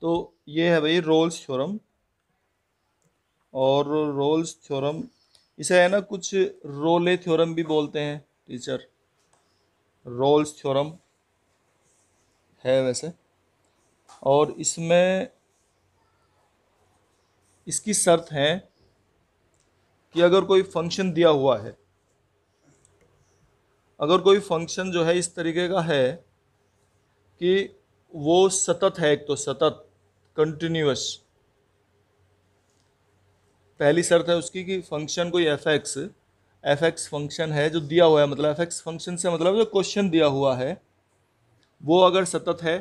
तो ये है भाई रोल्स थ्योरम। और रोल्स थ्योरम इसे है ना कुछ रोले थ्योरम भी बोलते हैं टीचर। रोल्स थ्योरम है वैसे। और इसमें इसकी शर्त है कि अगर कोई फंक्शन दिया हुआ है, अगर कोई फंक्शन जो है इस तरीके का है कि वो सतत है, एक तो सतत कंटिन्यूअस, पहली शर्त है उसकी कि फंक्शन कोई एफ एक्स फंक्शन है जो दिया हुआ है, मतलब एफ एक्स फंक्शन से मतलब जो क्वेश्चन दिया हुआ है वो अगर सतत है।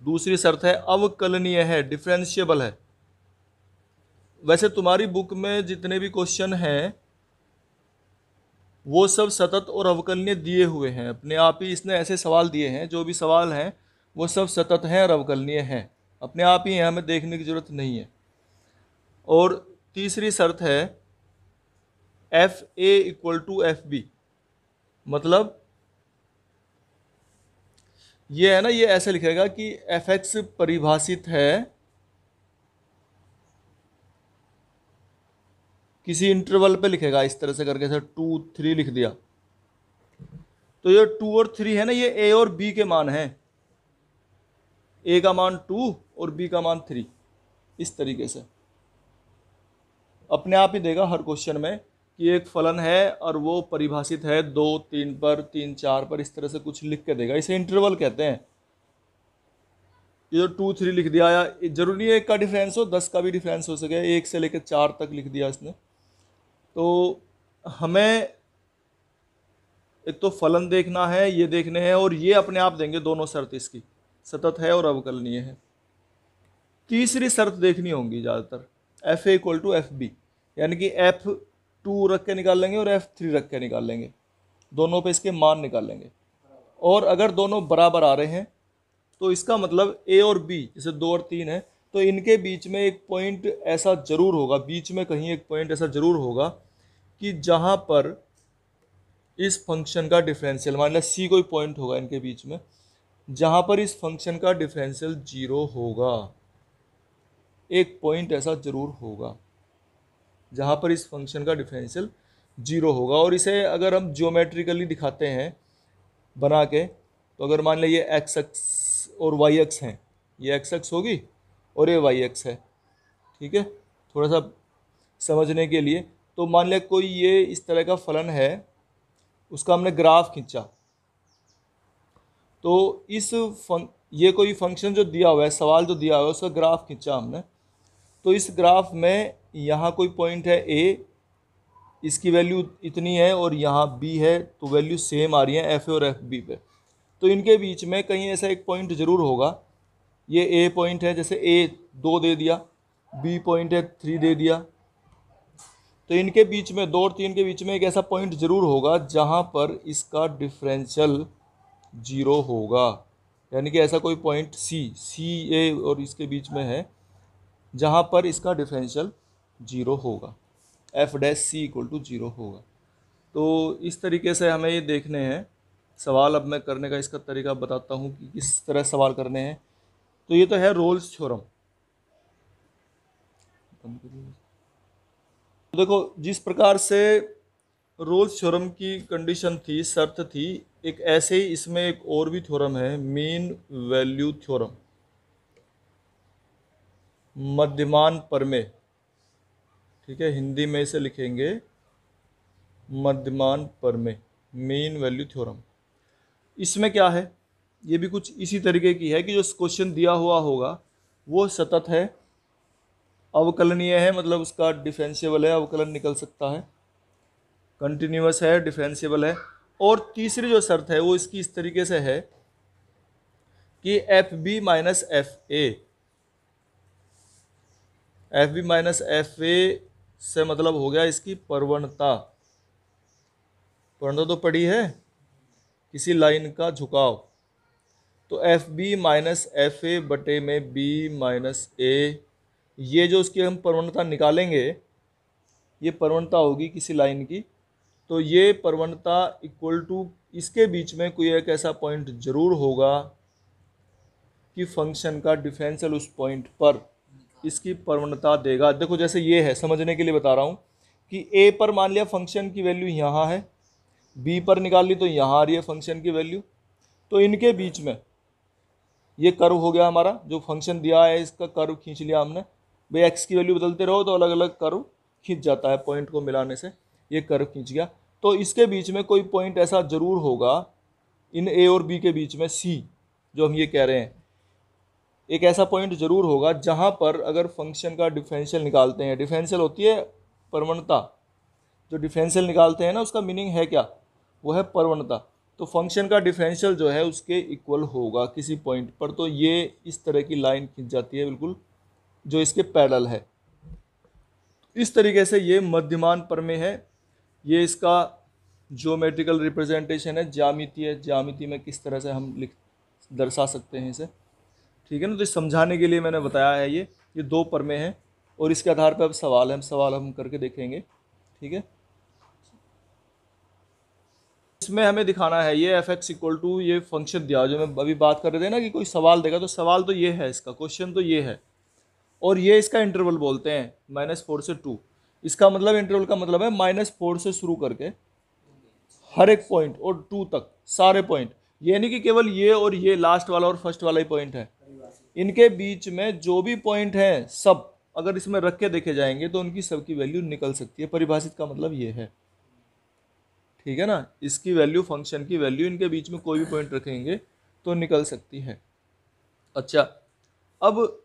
दूसरी शर्त है अवकलनीय है, डिफरेंशिएबल है। वैसे तुम्हारी बुक में जितने भी क्वेश्चन हैं वो सब सतत और अवकलनीय दिए हुए हैं, अपने आप ही इसने ऐसे सवाल दिए हैं, जो भी सवाल हैं वो सब सतत हैं और अवकलनीय हैं, अपने आप ही हैं, हमें देखने की जरूरत नहीं है। और तीसरी शर्त है F A equal to F B, मतलब ये है ना, ये ऐसे लिखेगा कि एफ एक्स परिभाषित है किसी इंटरवल पे, लिखेगा इस तरह से करके, सर 2 3 लिख दिया। तो ये 2 और 3 है ना, ये ए और बी के मान हैं, ए का मान 2 और बी का मान 3, इस तरीके से अपने आप ही देगा हर क्वेश्चन में कि एक फलन है और वो परिभाषित है 2 3 पर, 3 4 पर, इस तरह से कुछ लिख के देगा, इसे इंटरवल कहते हैं। ये जो 2 3 लिख दिया, या जरूरी नहीं है एक का डिफरेंस हो, 10 का भी डिफरेंस हो सके, 1 से लेकर 4 तक लिख दिया इसने। तो हमें एक तो फलन देखना है, ये देखने हैं, और ये अपने आप देंगे दोनों शर्त इसकी, सतत है और अवकलनीय है। तीसरी शर्त देखनी होगी ज़्यादातर, F A equal to F B, यानी कि F2 रख के निकाल लेंगे और F3 रख के निकाल लेंगे, दोनों पे इसके मान निकाल लेंगे। और अगर दोनों बराबर आ रहे हैं तो इसका मतलब ए और बी, जैसे 2 और 3 है, तो इनके बीच में एक पॉइंट ऐसा जरूर होगा, बीच में कहीं एक पॉइंट ऐसा जरूर होगा कि जहां पर इस फंक्शन का डिफरेंशियल, मान लिया सी कोई पॉइंट होगा इनके बीच में, जहां पर इस फंक्शन का डिफरेंशियल 0 होगा। एक पॉइंट ऐसा जरूर होगा जहां पर इस फंक्शन का डिफरेंशियल 0 होगा। और इसे अगर हम ज्योमेट्रिकली दिखाते हैं बना के, तो अगर मान लिया ये एक्स एक्स और वाई एक्स हैं, ये एक्स एक्स होगी और ये वाई एक्स है, ठीक है, थोड़ा सा समझने के लिए। तो मान लिया कोई ये इस तरह का फलन है, उसका हमने ग्राफ खींचा, तो ये कोई फंक्शन जो दिया हुआ है, सवाल जो दिया हुआ है, उसका ग्राफ खींचा हमने, तो इस ग्राफ में यहाँ कोई पॉइंट है ए, इसकी वैल्यू इतनी है, और यहाँ बी है, तो वैल्यू सेम आ रही है एफ ए और एफ बी पे। तो इनके बीच में कहीं ऐसा एक पॉइंट जरूर होगा, ये ए पॉइंट है, जैसे ए 2 दे दिया, बी पॉइंट है 3 दे दिया, तो इनके बीच में 2 और 3 के बीच में एक ऐसा पॉइंट जरूर होगा जहाँ पर इसका डिफरेंशियल 0 होगा। यानी कि ऐसा कोई पॉइंट सी ए और इसके बीच में है जहाँ पर इसका डिफरेंशियल 0 होगा, F dash C equal to 0 होगा। तो इस तरीके से हमें ये देखने हैं सवाल। अब मैं करने का इसका तरीका बताता हूँ कि किस तरह सवाल करने हैं। तो ये तो है रोल्स थ्योरम। तो देखो जिस प्रकार से रोल्स थ्योरम की कंडीशन थी, शर्त थी, एक ऐसे ही इसमें एक और भी थ्योरम है, मीन वैल्यू थ्योरम, मध्यमान प्रमेय, ठीक है, हिंदी में इसे लिखेंगे मध्यमान प्रमेय, मीन वैल्यू थ्योरम। इसमें क्या है, ये भी कुछ इसी तरीके की है कि जो क्वेश्चन दिया हुआ होगा वो सतत है, अवकलनीय है, मतलब उसका डिफरेंशिएबल है, अवकलन निकल सकता है, कंटिन्यूअस है, डिफरेंशिएबल है। और तीसरी जो शर्त है वो इसकी इस तरीके से है कि F B minus F A से मतलब हो गया इसकी प्रवणता। प्रवणता तो पड़ी है, किसी लाइन का झुकाव। तो F B minus F A बटे में बी माइनस ए, ये जो उसकी हम प्रवणता निकालेंगे, ये प्रवणता होगी किसी लाइन की। तो ये प्रवणता इक्वल टू इसके बीच में कोई एक ऐसा पॉइंट जरूर होगा कि फंक्शन का डिफरेंशियल उस पॉइंट पर इसकी प्रवणता देगा। देखो जैसे ये है, समझने के लिए बता रहा हूँ कि ए पर मान लिया फंक्शन की वैल्यू यहाँ है, बी पर निकाल ली तो यहाँ आ रही है फंक्शन की वैल्यू, तो इनके बीच में ये कर्व हो गया हमारा, जो फंक्शन दिया है इसका कर्व खींच लिया हमने। भाई एक्स की वैल्यू बदलते रहो तो अलग अलग कर्व खींच जाता है, पॉइंट को मिलाने से ये कर्व खींच गया। तो इसके बीच में कोई पॉइंट ऐसा जरूर होगा इन ए और बी के बीच में, सी जो हम ये कह रहे हैं, एक ऐसा पॉइंट जरूर होगा जहां पर अगर फंक्शन का डिफरेंशियल निकालते हैं, डिफरेंशियल होती है प्रवणता, जो डिफरेंशियल निकालते हैं ना उसका मीनिंग है क्या, वो है प्रवणता। तो फंक्शन का डिफरेंशियल जो है उसके इक्वल होगा किसी पॉइंट पर, तो ये इस तरह की लाइन खींच जाती है बिल्कुल जो इसके पैरेलल है। इस तरीके से ये मध्यमान प्रमेय है, ये इसका ज्योमेट्रिकल रिप्रेजेंटेशन है, ज्यामिति है, ज्यामिति में किस तरह से हम दर्शा सकते हैं इसे, ठीक है ना। तो समझाने के लिए मैंने बताया है ये दो प्रमेय हैं और इसके आधार पर अब सवाल है, सवाल हम करके देखेंगे, ठीक है। इसमें हमें दिखाना है ये एफ एक्स इक्वल टू ये फंक्शन दिया जो मैं अभी बात कर रहे थे ना कि कोई सवाल देगा, तो सवाल तो ये है, इसका क्वेश्चन तो ये है, और ये इसका इंटरवल बोलते हैं -4 से 2। इसका मतलब इंटरवल का मतलब है -4 से शुरू करके हर एक पॉइंट और 2 तक सारे पॉइंट, ये नहीं कि केवल ये और ये लास्ट वाला और फर्स्ट वाला ही पॉइंट है, इनके बीच में जो भी पॉइंट हैं सब अगर इसमें रख के देखे जाएंगे तो उनकी सबकी वैल्यू निकल सकती है। परिभाषित का मतलब ये है, ठीक है ना, इसकी वैल्यू, फंक्शन की वैल्यू इनके बीच में कोई भी पॉइंट रखेंगे तो निकल सकती है। अच्छा, अब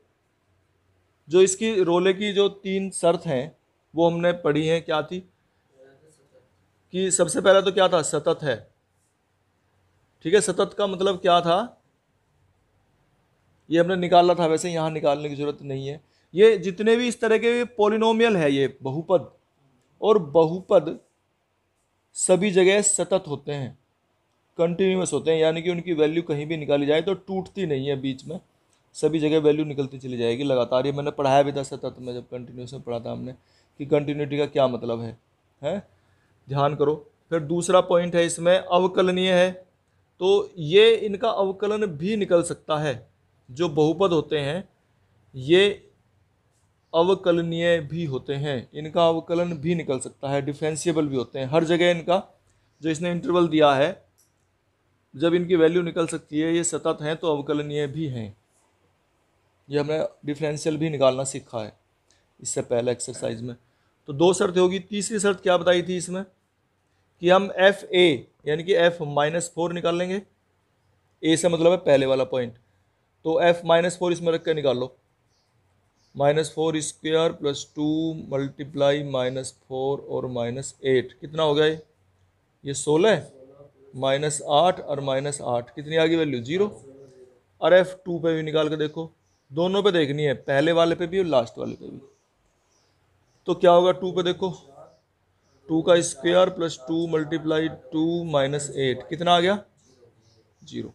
जो इसकी रोले की जो 3 शर्त हैं वो हमने पढ़ी हैं, क्या थी कि सबसे पहला तो क्या था, सतत है, ठीक है। सतत का मतलब क्या था ये हमने निकाला था, वैसे यहाँ निकालने की जरूरत नहीं है। ये जितने भी इस तरह के पॉलिनोमियल है, ये बहुपद, और बहुपद सभी जगह सतत होते हैं, कंटिन्यूअस होते हैं, यानी कि उनकी वैल्यू कहीं भी निकाली जाए तो टूटती नहीं है, बीच में सभी जगह वैल्यू निकलती चली जाएगी लगातार। ये मैंने पढ़ाया भी था सतत में, जब कंटिन्यूस में पढ़ा था हमने कि कंटिन्यूटी का क्या मतलब है, ध्यान करो। फिर दूसरा पॉइंट है इसमें अवकलनीय है, तो ये इनका अवकलन भी निकल सकता है, जो बहुपद होते हैं ये अवकलनीय भी होते हैं, इनका अवकलन भी निकल सकता है, डिफरेंशिएबल भी होते हैं। हर जगह इनका जो इसने इंटरवल दिया है जब इनकी वैल्यू निकल सकती है, ये सतत हैं तो अवकलनीय भी हैं। ये हमने डिफरेंशियल भी निकालना सीखा है इससे पहले एक्सरसाइज में। तो 2 शर्त होगी। तीसरी शर्त क्या बताई थी इसमें कि हम एफ ए यानी कि एफ -4 निकाल लेंगे, ए से मतलब है पहले वाला पॉइंट, तो एफ -4 इसमें रख के निकाल लो, -4 स्क्वायर + 2 मल्टीप्लाई -4 और -8 कितना हो गया ये 16 -8 और -8 कितनी आ गई वैल्यू 0। और F2 पे भी निकाल के देखो, दोनों पे देखनी है, पहले वाले पे भी और लास्ट वाले पे भी। तो क्या होगा 2 पे देखो, 2 का स्क्वायर + 2 मल्टीप्लाई 2 -8 कितना आ गया 0।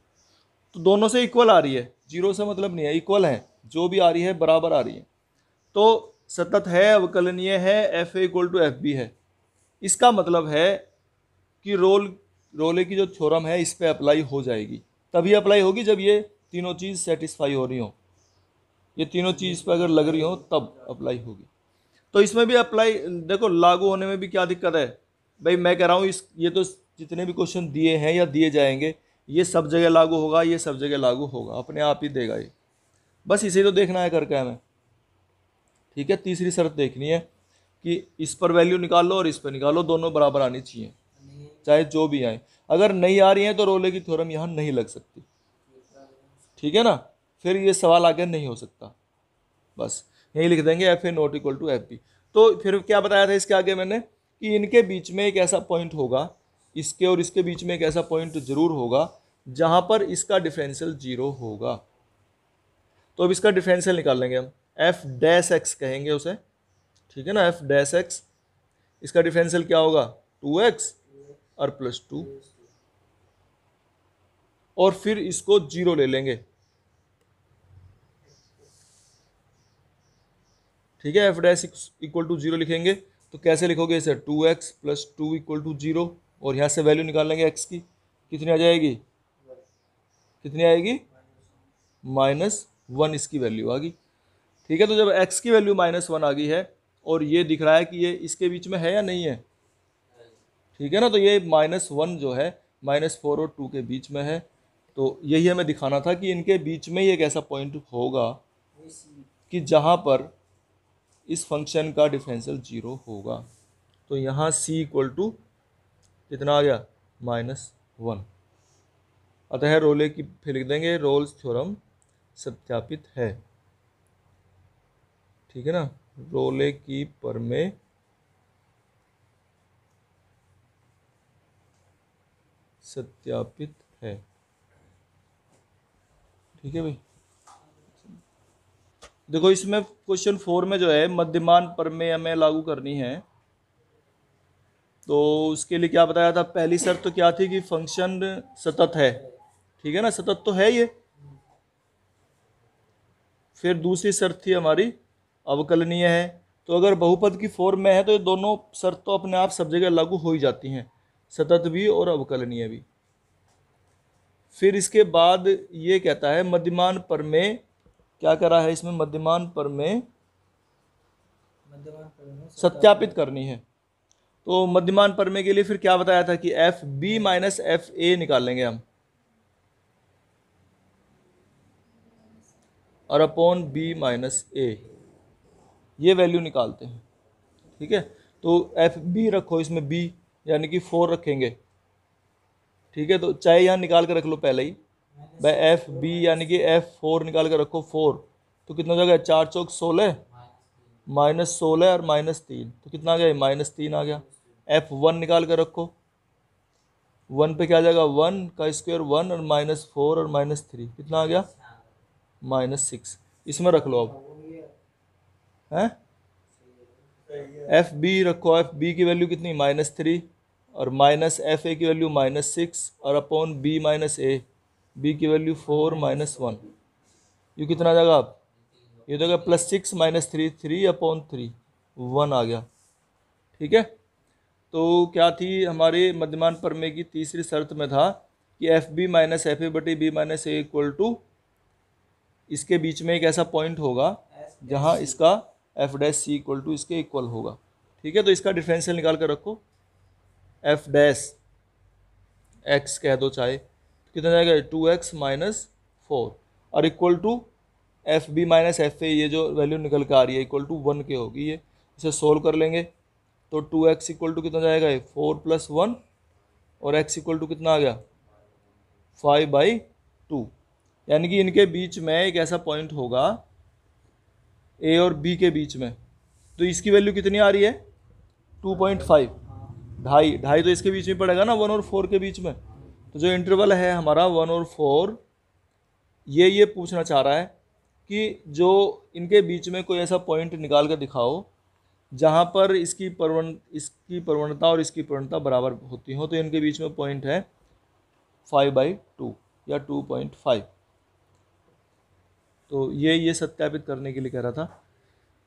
तो दोनों से इक्वल आ रही है, 0 से मतलब नहीं है, इक्वल है, जो भी आ रही है बराबर आ रही है। तो सतत है, अवकलनीय है, एफ ए = एफ बी है। इसका मतलब है कि रोले की जो थ्योरम है इस पे अप्लाई हो जाएगी, तभी अप्लाई होगी जब ये तीनों चीज़ सेटिस्फाई हो रही हो, ये तीनों चीज़ पर अगर लग रही हो तब अप्लाई होगी। तो इसमें भी अप्लाई, देखो लागू होने में भी क्या दिक्कत है भाई, मैं कह रहा हूँ ये तो जितने भी क्वेश्चन दिए हैं या दिए जाएंगे ये सब जगह लागू होगा, ये सब जगह लागू होगा, अपने आप ही देगा ये, बस इसे तो देखना है करके हमें, ठीक है। तीसरी शर्त देखनी है कि इस पर वैल्यू निकाल लो और इस पर निकालो, दोनों बराबर आनी चाहिए चाहे जो भी आए। अगर नहीं आ रही है तो रोले की थ्योरम यहाँ नहीं लग सकती, ठीक है ना, फिर ये सवाल आगे नहीं हो सकता, बस यही लिख देंगे एफ ए ≠ एफ बी। तो फिर क्या बताया था इसके आगे मैंने कि इनके बीच में एक ऐसा पॉइंट होगा, इसके और इसके बीच में एक ऐसा पॉइंट जरूर होगा जहां पर इसका डिफरेंशियल 0 होगा। तो अब इसका डिफरेंशियल निकाल लेंगे हम, f' कहेंगे उसे, ठीक है ना, f', इसका डिफरेंशियल क्या होगा 2x और +2, और फिर इसको 0 ले लेंगे, ठीक है। f' = 0 लिखेंगे तो कैसे लिखोगे इसे, 2x + 2 = 0, और यहाँ से वैल्यू निकाल लेंगे x की, कितनी आ जाएगी, कितनी आएगी -1 इसकी वैल्यू आ गई। ठीक है, तो जब x की वैल्यू -1 आ गई है और ये दिख रहा है कि ये इसके बीच में है या नहीं है, ठीक है ना, तो ये -1 जो है -4 और 2 के बीच में है। तो यही हमें दिखाना था कि इनके बीच में ये एक ऐसा पॉइंट होगा कि जहाँ पर इस फंक्शन का डिफरेंशियल 0 होगा। तो यहाँ c इक्वल टू कितना आ गया, -1। अतः रोले की फिर लिख देंगे, रोल्स थ्योरम सत्यापित है। ठीक है ना, रोले की प्रमेय सत्यापित है। ठीक है भाई, देखो इसमें क्वेश्चन 4 में जो है मध्यमान प्रमेय हमें लागू करनी है। तो उसके लिए क्या बताया था, पहली शर्त तो क्या थी कि फंक्शन सतत है। ठीक है ना, सतत तो है ये। फिर दूसरी शर्त थी हमारी अवकलनीय है। तो अगर बहुपद की फॉर्म में है तो ये दोनों शर्त तो अपने आप सब जगह लागू हो ही जाती हैं, सतत भी और अवकलनीय भी। फिर इसके बाद ये कहता है मध्यमान प्रमेय, क्या करा है इसमें, मध्यमान प्रमेय सत्यापित करनी है। तो मध्यमान प्रमेय के लिए फिर क्या बताया था कि F B minus F A निकाल लेंगे हम, और अपॉन बी माइनस ए, ये वैल्यू निकालते हैं। ठीक है, तो एफ बी रखो, इसमें बी यानी कि 4 रखेंगे। ठीक है, तो चाहे यहाँ निकाल के रख लो पहले ही, भाई एफ बी यानी कि F4 निकाल के रखो 4, तो कितना हो जाएगा, 4 चौक 16, -16 और -3, तो कितना आ गया, -3 आ गया। F1 निकाल के रखो, 1 पे क्या आ जाएगा, 1 का स्क्वायर 1 और -4 और -3 कितना आ गया, -6। इसमें रख लो अब, हैं एफ बी रखो, एफ बी की वैल्यू कितनी, -3 और माइनस एफ ए की वैल्यू -6 और अपॉन बी माइनस ए, बी की वैल्यू 4 -1, ये कितना आ जाएगा आप, ये तो +6 -3, 3/3, 1 आ गया। ठीक है, तो क्या थी हमारे मध्यमान प्रमेय की तीसरी शर्त में था कि F B minus F A बटे B minus A equal to, इसके बीच में एक ऐसा पॉइंट होगा जहां इसका F dash C equal to इसके इक्वल होगा। ठीक है, तो इसका डिफरेंशियल निकाल कर रखो, एफ डैश एक्स कह दो चाहे, कितना जाएगा 2x - 4 और equal to F B minus F A, ये जो वैल्यू निकल के आ रही है इक्वल टू 1 के होगी। ये इसे सोल्व कर लेंगे तो 2x इक्वल टू कितना जाएगा, 4 + 1 और x इक्वल टू कितना आ गया, 5/2। यानी कि इनके बीच में एक ऐसा पॉइंट होगा ए और बी के बीच में, तो इसकी वैल्यू कितनी आ रही है, 2.5, ढाई तो इसके बीच में पड़ेगा ना 1 और 4 के बीच में। तो जो इंटरवल है हमारा 1 और 4, ये पूछना चाह रहा है कि जो इनके बीच में कोई ऐसा पॉइंट निकाल कर दिखाओ जहाँ पर इसकी प्रवणता और इसकी प्रवणता बराबर होती हो। तो इनके बीच में पॉइंट है 5/2 या 2.5। तो ये सत्यापित करने के लिए कह रहा था,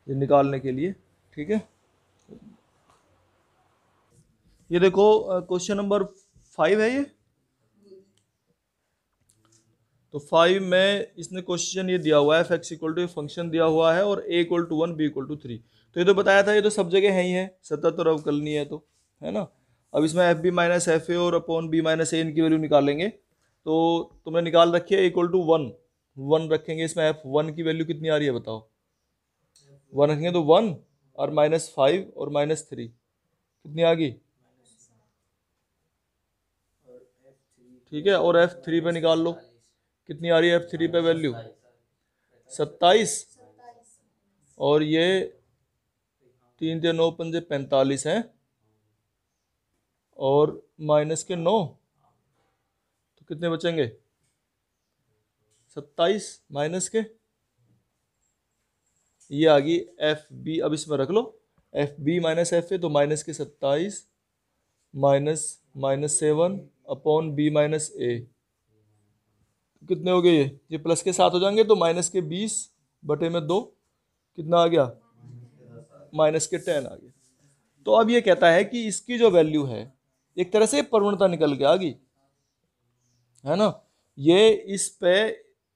ये निकालने के लिए। ठीक है, ये देखो क्वेश्चन नंबर 5 है ये। तो 5 में इसने क्वेश्चन ये दिया हुआ है, f(x) इक्वल टू फंक्शन दिया हुआ है और a equal to 1 b equal to 3। तो ये तो बताया था, ये तो सब जगह है ही है, सतत और अवकलनीय है, तो है ना। अब इसमें F B minus F A और अपॉन बी माइनस ए इनकी वैल्यू निकालेंगे। तो तुमने निकाल रखी है इक्वल टू 1 रखेंगे। इसमें F1 की वैल्यू कितनी आ रही है बताओ, 1 रखेंगे तो 1 और -5 और -3 कितनी आ गई, ठीक है। और F3 पे निकाल लो, कितनी आ रही है F3 पे वैल्यू, 27 और ये 3 × 9 = 45 है और -9 तो कितने बचेंगे, 27 माइनस के, ये आ गई एफ बी। अब इसमें रख लो F B minus F A, तो माइनस के 27 -7 अपॉन बी माइनस ए, कितने हो गए ये प्लस के 7 हो जाएंगे, तो माइनस के 20 बटे में 2 कितना आ गया, -10 आ गया। तो अब ये कहता है कि इसकी जो वैल्यू है एक तरह से प्रवणता निकल के आ गई, है ना। ये इस पे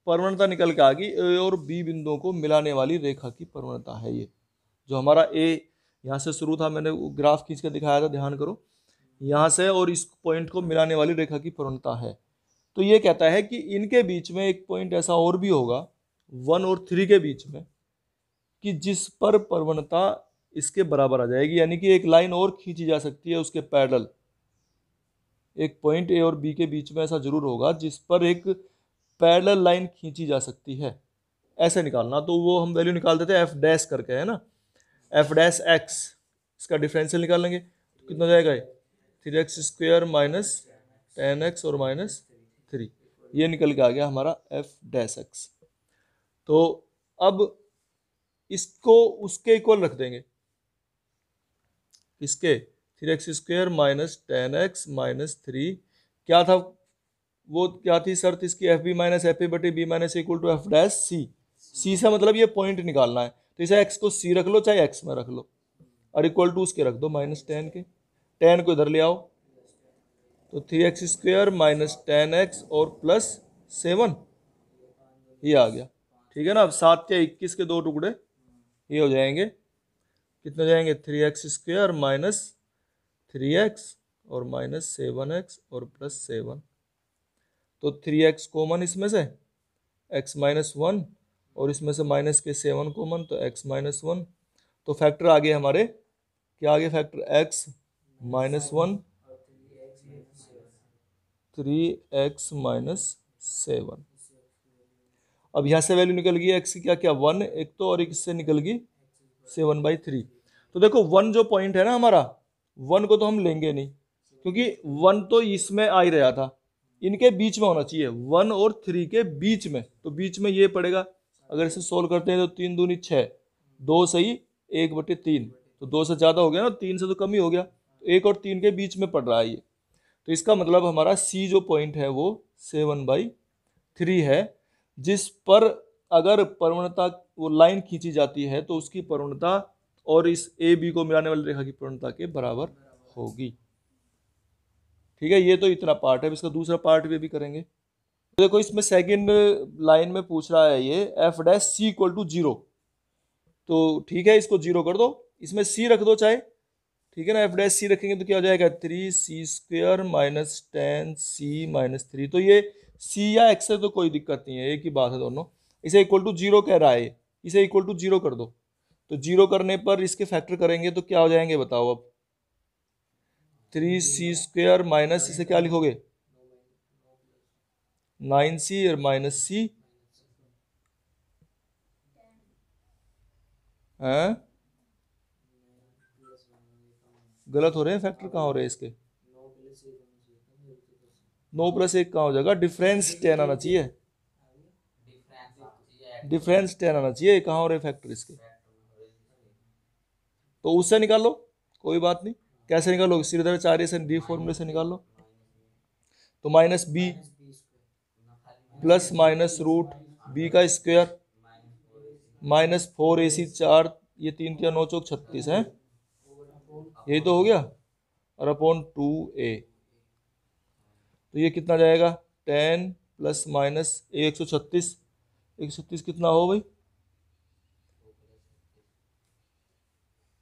परवणता निकल के आ गई, ए और बी बिंदुओं को मिलाने वाली रेखा की परवणता है ये। जो हमारा ए यहाँ से शुरू था, मैंने वो ग्राफ खींच कर दिखाया था, ध्यान करो, यहाँ से और इस पॉइंट को मिलाने वाली रेखा की परवणता है। तो ये कहता है कि इनके बीच में एक पॉइंट ऐसा और भी होगा 1 और 3 के बीच में कि जिस पर परवणता इसके बराबर आ जाएगी, यानी कि एक लाइन और खींची जा सकती है उसके पैरेलल। एक पॉइंट ए और बी के बीच में ऐसा जरूर होगा जिस पर एक पैरेलल लाइन खींची जा सकती है, ऐसे निकालना। तो वो हम वैल्यू निकाल देते हैं एफ डैश करके, है ना, एफ डैश एक्स, इसका डिफरेंशियल निकाल लेंगे तो कितना जाएगा, 3x² माइनस 10x और माइनस 3, ये निकल के आ गया हमारा एफ डैश एक्स। तो अब इसको उसके इक्वल रख देंगे, इसके 3x² माइनस 10x माइनस 3, क्या था वो, क्या थी शर्त इसकी, F B minus F A बटे B minus equal to F dash C. C से मतलब ये पॉइंट निकालना है, तो इसे एक्स को सी रख लो चाहे एक्स में रख लो, और इक्वल टू उसके रख दो माइनस 10 के, 10 को इधर ले आओ तो 3x² माइनस 10x और प्लस 7, ये आ गया, ठीक है ना। अब 7 या 21 के 2 टुकड़े ये हो जाएंगे, कितने जाएंगे, 3x² माइनस 3x और माइनस 7x और प्लस 7। तो 3x कॉमन इसमें से, x माइनस 1 और इसमें से माइनस के 7 कॉमन, तो x माइनस 1। तो फैक्टर आ गए हमारे, क्या आ गए factor, x minus 1, 3x minus 7। अब यहाँ से वैल्यू निकल गई x की, क्या क्या 1 एक तो, और एक इससे निकल गई 7/3। तो देखो 1 जो पॉइंट है ना हमारा, 1 को तो हम लेंगे नहीं क्योंकि 1 तो इसमें आ ही रहा था, इनके बीच में होना चाहिए, 1 और 3 के बीच में, तो बीच में ये पड़ेगा। अगर इसे सोल्व करते हैं तो 3 दूनी 6, 2 सही 1/3, तो 2 से ज़्यादा हो गया ना, 3 से तो कम ही हो गया, तो 1 और 3 के बीच में पड़ रहा है ये। तो इसका मतलब हमारा सी जो पॉइंट है वो 7/3 है, जिस पर अगर परवणता वो लाइन खींची जाती है तो उसकी परवणता और इस ए बी को मिलाने वाली रेखा की परवणता के बराबर होगी। ठीक है, ये तो इतना पार्ट है, इसका दूसरा पार्ट भी अभी करेंगे। तो देखो इसमें सेकंड लाइन में पूछ रहा है ये F dash C equal to 0, तो ठीक है इसको 0 कर दो, इसमें सी रख दो चाहे, ठीक है ना। एफ डैश सी रखेंगे तो क्या हो जाएगा, 3c² माइनस 10c माइनस 3। तो ये सी या एक्स से तो कोई दिक्कत नहीं है, एक ही बात है दोनों। इसे इक्वल टू 0 कह रहा है, इसे इक्वल टू 0 कर दो, तो 0 करने पर इसके फैक्टर करेंगे तो क्या हो जाएंगे बताओ अब, 3c² माइनस इसे क्या लिखोगे 9c और माइनस सी, हैं गलत हो रहे हैं, फैक्टर कहाँ हो रहे हैं इसके, 9 + 1 कहाँ हो जाएगा, डिफरेंस 10 आना चाहिए, डिफरेंस 10 आना चाहिए, कहाँ हो रहे फैक्टर इसके, तो उससे निकाल लो, कोई बात नहीं। कैसे निकालोगे, सीधे 4 से डी फॉर्मूले से निकाल लो, तो minus B plus minus root B का स्क्वायर माइनस 4ac 4, ये 3 × 9 = 36 है, यही तो हो गया, और अपॉन 2a, तो ये कितना जाएगा 10 प्लस माइनस 136, 136 कितना हो भाई,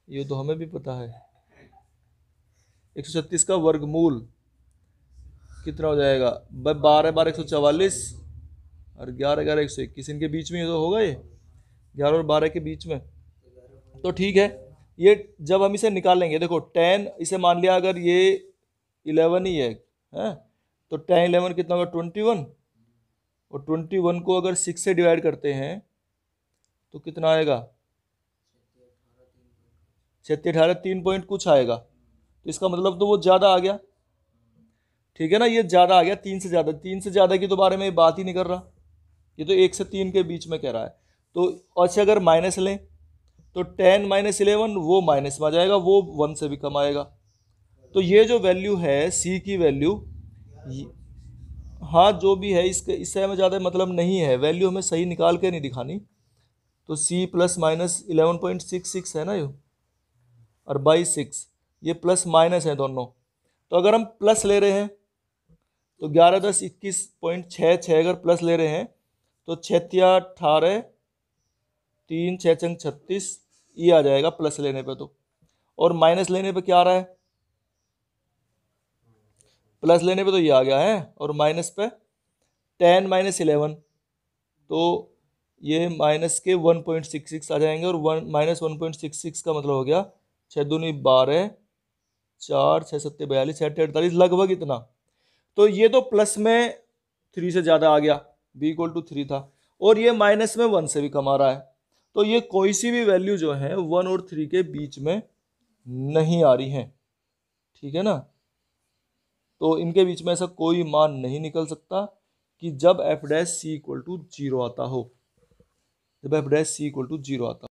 ये तो हमें भी पता है, 136 का वर्गमूल कितना हो जाएगा, 12 12 144 और 11 11 121, इनके बीच में ये तो होगा, ये 11 और 12 के बीच में। तो ठीक है, ये जब हम इसे निकालेंगे, देखो 10, इसे मान लिया अगर ये 11 ही है, तो 10 11 कितना होगा 21, और 21 को अगर 6 से डिवाइड करते हैं तो कितना आएगा, 36 18 3 पॉइंट कुछ आएगा, तो इसका मतलब तो वो ज़्यादा आ गया, ठीक है ना, ये ज़्यादा आ गया, 3 से ज़्यादा, 3 से ज़्यादा की तो बारे में बात ही नहीं कर रहा, ये तो 1 से 3 के बीच में कह रहा है। तो अच्छा अगर माइनस लें तो 10 - 11 वो माइनस में आ जाएगा, वो 1 से भी कम आएगा, तो ये जो वैल्यू है सी की वैल्यू, हाँ जो भी है इससे हमें ज़्यादा मतलब नहीं है, वैल्यू हमें सही निकाल के नहीं दिखानी, तो सी प्लस माइनस 11.66 है ना ये, और बाई 6 ये प्लस माइनस है दोनों, तो अगर हम प्लस ले रहे हैं तो 11 10 21.66 अगर प्लस ले रहे हैं तो 6×18 3 6 चंग 36, ये आ जाएगा प्लस लेने पे तो। और माइनस लेने पे क्या आ रहा है? प्लस लेने पे तो ये आ गया है, और माइनस पे 10 - 11, तो ये माइनस के 1.66 आ जाएंगे, और -1.66 का मतलब हो गया 6 दूनी 12, 4 6 7 42, 6 48, लगभग इतना। तो ये तो प्लस में 3 से ज़्यादा आ गया, b = 3 था, और ये माइनस में 1 से भी कम आ रहा है। तो ये कोई सी भी वैल्यू जो है 1 और 3 के बीच में नहीं आ रही है, ठीक है ना। तो इनके बीच में ऐसा कोई मान नहीं निकल सकता कि जब f' c = 0 आता हो, जब f' c = 0 आता हो।